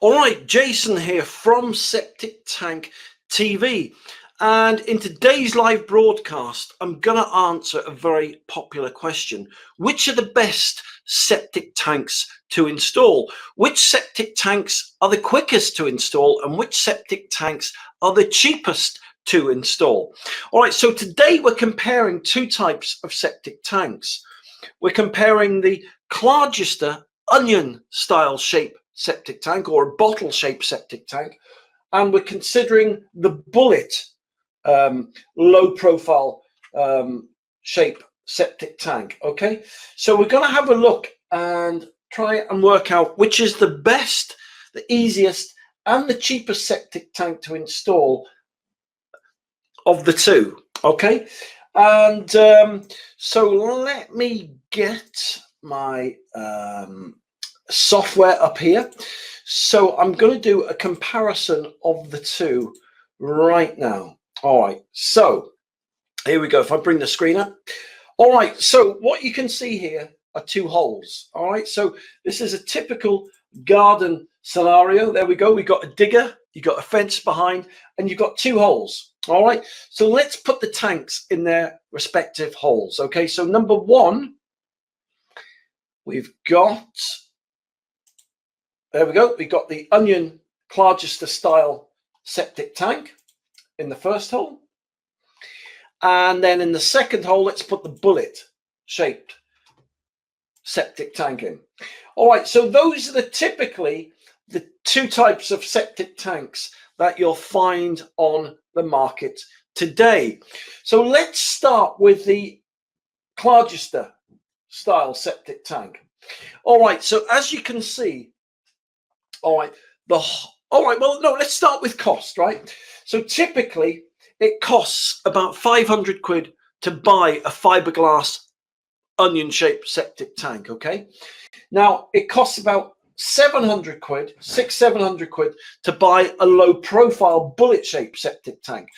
All right, Jason here from Septic Tank TV. And in today's live broadcast, I'm going to answer a very popular question. Which are the best septic tanks to install? Which septic tanks are the quickest to install? And which septic tanks are the cheapest to install? All right, so today we're comparing two types of septic tanks. We're comparing the Clargister onion style shape septic tank, or a bottle shaped septic tank, and we're considering the bullet low profile shape septic tank. Okay, so we're going to have a look and try and work out which is the best, the easiest and the cheapest septic tank to install of the two. Okay, and so let me get my software up here. So I'm going to do a comparison of the two right now. All right, so here we go. If I bring the screen up. All right, so what you can see here are two holes. All right, so this is a typical garden scenario. There we go. We got a digger, you got a fence behind, and you've got two holes. All right, so let's put the tanks in their respective holes. Okay, so number one, we've got, there we go. We've got the onion Clargister style septic tank in the first hole. And then in the second hole, let's put the bullet shaped septic tank in. All right, so those are typically the two types of septic tanks that you'll find on the market today. So let's start with the Clargister style septic tank. All right, so as you can see, let's start with cost, right? So typically it costs about 500 quid to buy a fiberglass onion shaped septic tank. Okay, now it costs about 700 quid, 700 quid to buy a low profile bullet shaped septic tank.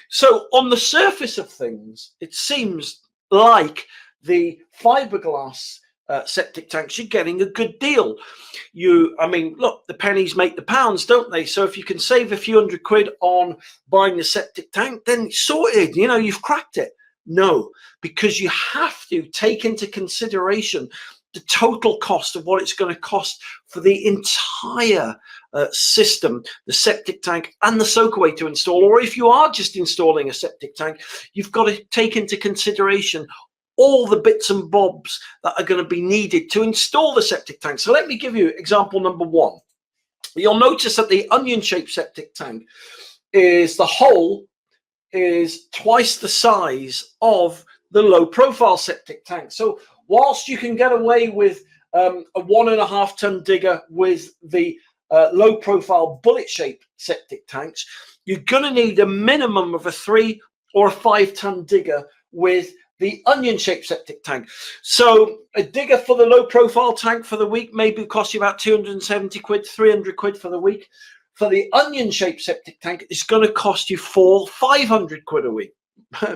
So on the surface of things, it seems like the fiberglass septic tanks, you're getting a good deal. I mean, look, the pennies make the pounds, don't they? So if you can save a few hundred quid on buying the septic tank, then it's sorted, you know, you've cracked it. No, because you have to take into consideration the total cost of what it's going to cost for the entire system, the septic tank and the soakaway to install. Or if you are just installing a septic tank, you've got to take into consideration all the bits and bobs that are going to be needed to install the septic tank. So let me give you example number one. You'll notice that the onion shaped septic tank is, the hole is twice the size of the low profile septic tank. So whilst you can get away with a 1.5 ton digger with the low profile bullet shaped septic tanks, you're going to need a minimum of a 3 or a 5 ton digger with the onion shaped septic tank. So a digger for the low profile tank for the week maybe cost you about 270 quid, 300 quid for the week. For the onion shaped septic tank, it's going to cost you 500 quid a week.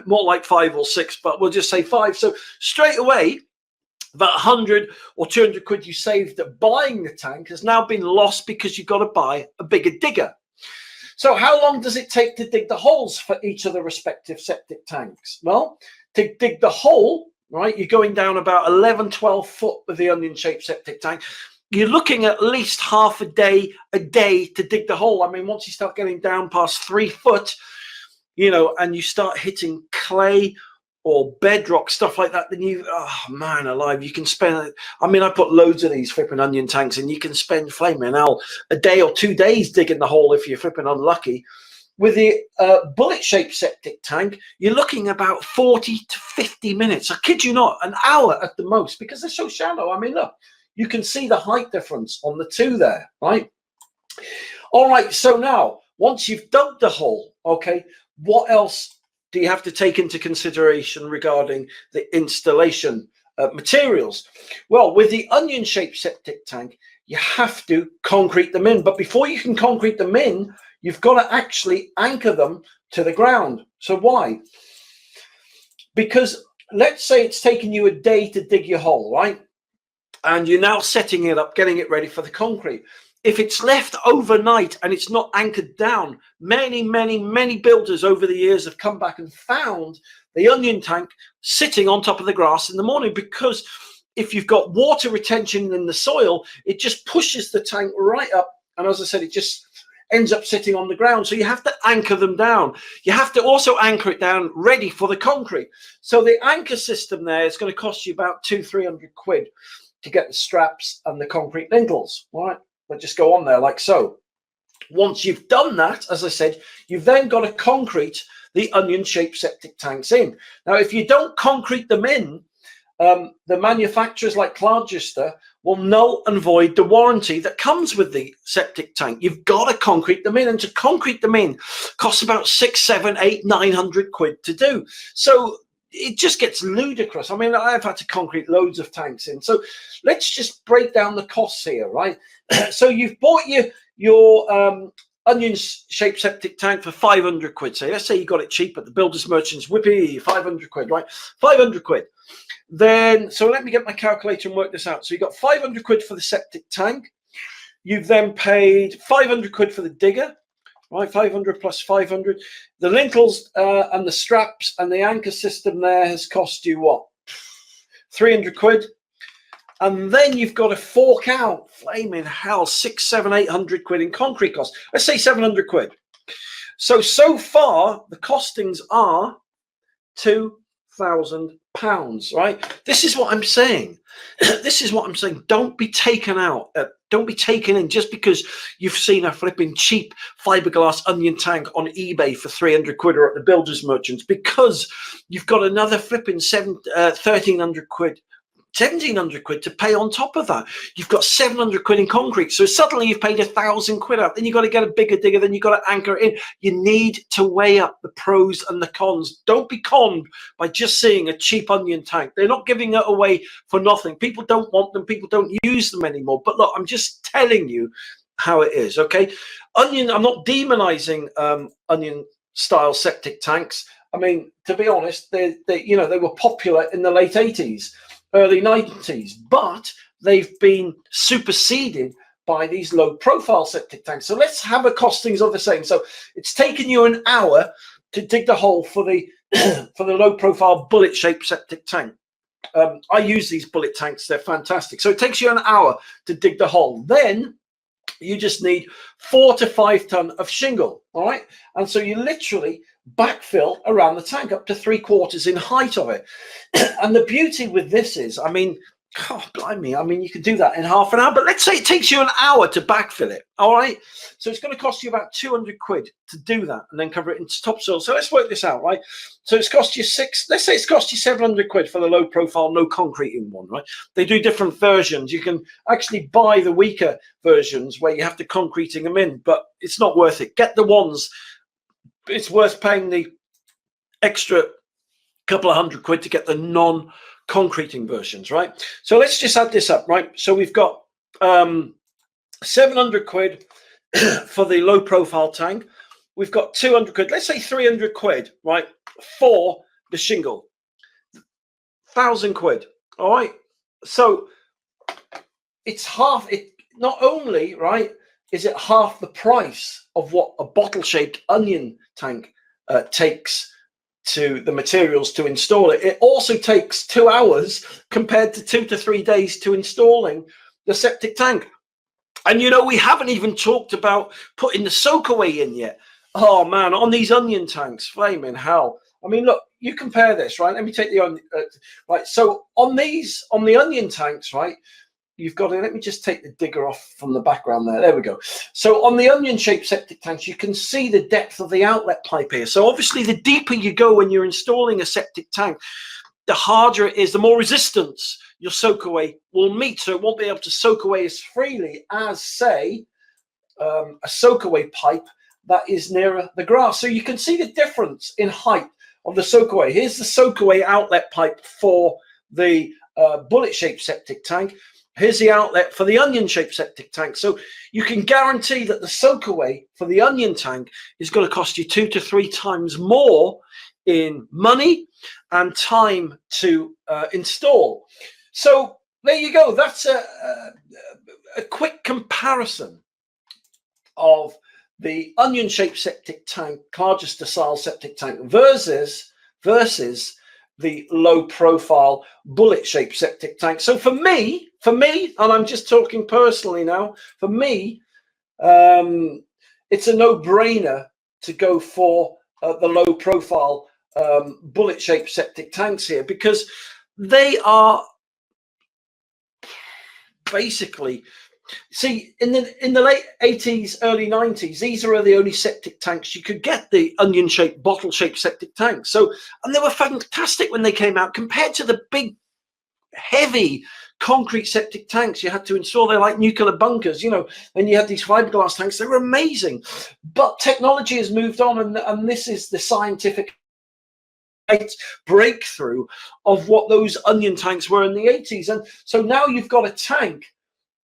More like 5 or 6, but we'll just say 5. So straight away, that 100 or 200 quid you saved at buying the tank has now been lost because you've got to buy a bigger digger. So how long does it take to dig the holes for each of the respective septic tanks? Well, to dig the hole, right, you're going down about 11, 12 foot with the onion shaped septic tank. You're looking at least half a day to dig the hole. I mean, once you start getting down past 3 foot, you know, and you start hitting clay or bedrock, stuff like that, then oh man alive, you can spend, I mean, I put loads of these flipping onion tanks and you can spend flaming hell a day or 2 days digging the hole if you're flipping unlucky. With the bullet shaped septic tank, you're looking about 40 to 50 minutes. I kid you not, an hour at the most, because they're so shallow. I mean, look, you can see the height difference on the two there, right? All right, so now, once you've dug the hole, okay, what else do you have to take into consideration regarding the installation materials? Well, with the onion shaped septic tank, you have to concrete them in. But before you can concrete them in, you've got to actually anchor them to the ground. So why? Because let's say it's taken you a day to dig your hole, right? And you're now setting it up, getting it ready for the concrete. if it's left overnight and it's not anchored down, many builders over the years have come back and found the onion tank sitting on top of the grass in the morning, because if you've got water retention in the soil, it just pushes the tank right up. And as I said, it just ends up sitting on the ground. So you have to anchor them down. You have to also anchor it down ready for the concrete. So the anchor system there is going to cost you about 200-300 quid to get the straps and the concrete lintels. All right, but just go on there like so. Once you've done that, as I said, you've then got to concrete the onion-shaped septic tanks in. Now, if you don't concrete them in, the manufacturers like Clargister will null and void the warranty that comes with the septic tank. You've got to concrete them in, and to concrete them in costs about 600, 700, 800, 900 quid to do. So it just gets ludicrous. I mean, I've had to concrete loads of tanks in. So let's just break down the costs here, right? So you've bought your onion-shaped septic tank for 500 quid. So let's say you got it cheap at the builder's merchants. Whippy, 500 quid, right? 500 quid. Then, so let me get my calculator and work this out. So you got 500 quid for the septic tank. You've then paid 500 quid for the digger, right? 500 plus 500. The lintels and the straps and the anchor system there has cost you what? 300 quid. And then you've got to fork out, flaming hell, 600, 700, 800 quid in concrete costs. Let's say 700 quid. So far, the costings are £2,000, right? This is what I'm saying. This is what I'm saying. Don't be taken out. Don't be taken in just because you've seen a flipping cheap fiberglass onion tank on eBay for 300 quid or at the builder's merchants, because you've got another flipping 1,300 quid. 1,700 quid to pay on top of that. You've got 700 quid in concrete. So suddenly you've paid 1,000 quid out. Then you've got to get a bigger digger. Then you've got to anchor it in. You need to weigh up the pros and the cons. Don't be conned by just seeing a cheap onion tank. They're not giving it away for nothing. People don't want them. People don't use them anymore. But look, I'm just telling you how it is, okay? Onion, I'm not demonizing onion style septic tanks. I mean, to be honest, they were popular in the late 80s. Early 90s, but they've been superseded by these low profile septic tanks. So let's have a costings of the same. So it's taken you an hour to dig the hole for the for the low profile bullet shaped septic tank. I use these bullet tanks, they're fantastic. So it takes you an hour to dig the hole. Then you just need 4 to 5 ton of shingle, all right? And so you literally backfill around the tank up to 3/4 in height of it. And the beauty with this is, I mean, oh, blimey, I mean, you could do that in half an hour, but let's say it takes you an hour to backfill it, all right? So it's going to cost you about 200 quid to do that and then cover it into topsoil. So let's work this out, right? So it's cost you let's say it's cost you 700 quid for the low profile, no concreting one, right? They do different versions. You can actually buy the weaker versions where you have to concreting them in, but it's not worth it. Get the ones, it's worth paying the extra couple of hundred quid to get the non-concreting versions, right? So let's just add this up, right? So we've got 700 quid for the low profile tank. We've got 200 quid, let's say 300 quid, right, for the shingle. 1,000 quid, all right? So it's half, it not only, right, is it half the price of what a bottle-shaped onion tank takes to the materials to install it. It also takes 2 hours compared to 2 to 3 days to installing the septic tank. And you know, we haven't even talked about putting the soak away in yet. Oh man, on these onion tanks, flaming hell. I mean, look, you compare this, right? Let me take the onion, right? So on the onion tanks, right, you've got to, let me just take the digger off from the background there. There we go. So on the onion-shaped septic tanks, you can see the depth of the outlet pipe here. So obviously, the deeper you go when you're installing a septic tank, the harder it is, the more resistance your soak away will meet. So it won't be able to soak away as freely as, say, a soak away pipe that is nearer the grass. So you can see the difference in height of the soak away. Here's the soak away outlet pipe for the bullet-shaped septic tank. Here's the outlet for the onion-shaped septic tank. So you can guarantee that the soak away for the onion tank is going to cost you 2 to 3 times more in money and time to install. So there you go. That's a quick comparison of the onion-shaped septic tank, Clargister style septic tank versus the low-profile bullet-shaped septic tank. So for me, and I'm just talking personally now, for me, it's a no-brainer to go for the low-profile bullet-shaped septic tanks here, because they are basically, see, in the late 80s, early 90s, these are the only septic tanks you could get, the onion-shaped, bottle-shaped septic tanks. So, and they were fantastic when they came out compared to the big, heavy concrete septic tanks you had to install. They're like nuclear bunkers, you know, and you had these fiberglass tanks. They were amazing. But technology has moved on, and this is the scientific breakthrough of what those onion tanks were in the 80s. And so now you've got a tank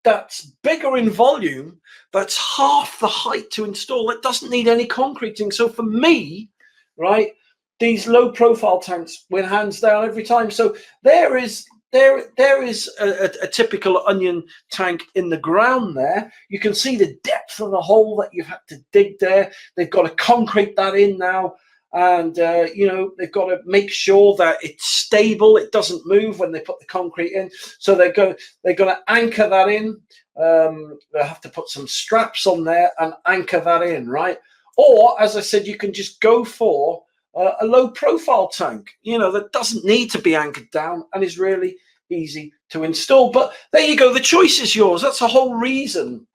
that's bigger in volume, that's half the height to install. It doesn't need any concreting. So for me, right, these low profile tanks win hands down every time. So there is a typical onion tank in the ground there. You can see the depth of the hole that you've had to dig there. They've got to concrete that in now. And, you know, they've got to make sure that it's stable. It doesn't move when they put the concrete in. So they're going to anchor that in. They'll have to put some straps on there and anchor that in, right? Or, as I said, you can just go for a low profile tank, you know, that doesn't need to be anchored down and is really easy to install. But there you go. The choice is yours. That's the whole reason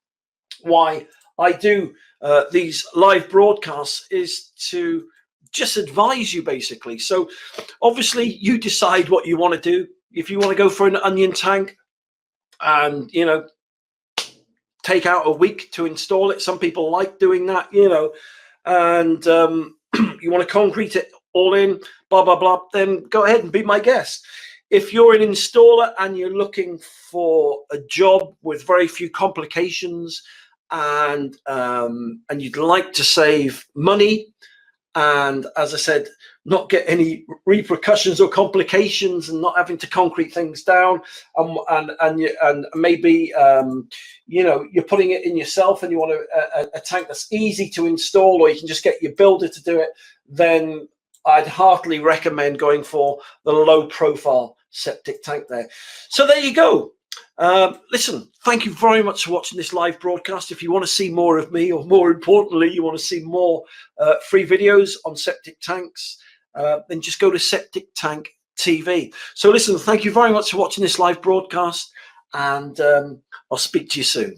why I do these live broadcasts, is to just advise you, basically. So obviously you decide what you want to do. If you want to go for an onion tank and, you know, take out a week to install it, some people like doing that, you know, and you want to concrete it all in, blah blah blah, then go ahead and be my guest. If you're an installer and you're looking for a job with very few complications, and you'd like to save money, and, as I said, not get any repercussions or complications, and not having to concrete things down, and maybe you know, you're putting it in yourself, and you want a tank that's easy to install, or you can just get your builder to do it, then I'd heartily recommend going for the low profile septic tank there. So there you go. Listen, thank you very much for watching this live broadcast. If you want to see more of me, or more importantly, you want to see more free videos on septic tanks, then just go to Septic Tank TV. So listen, thank you very much for watching this live broadcast, and I'll speak to you soon.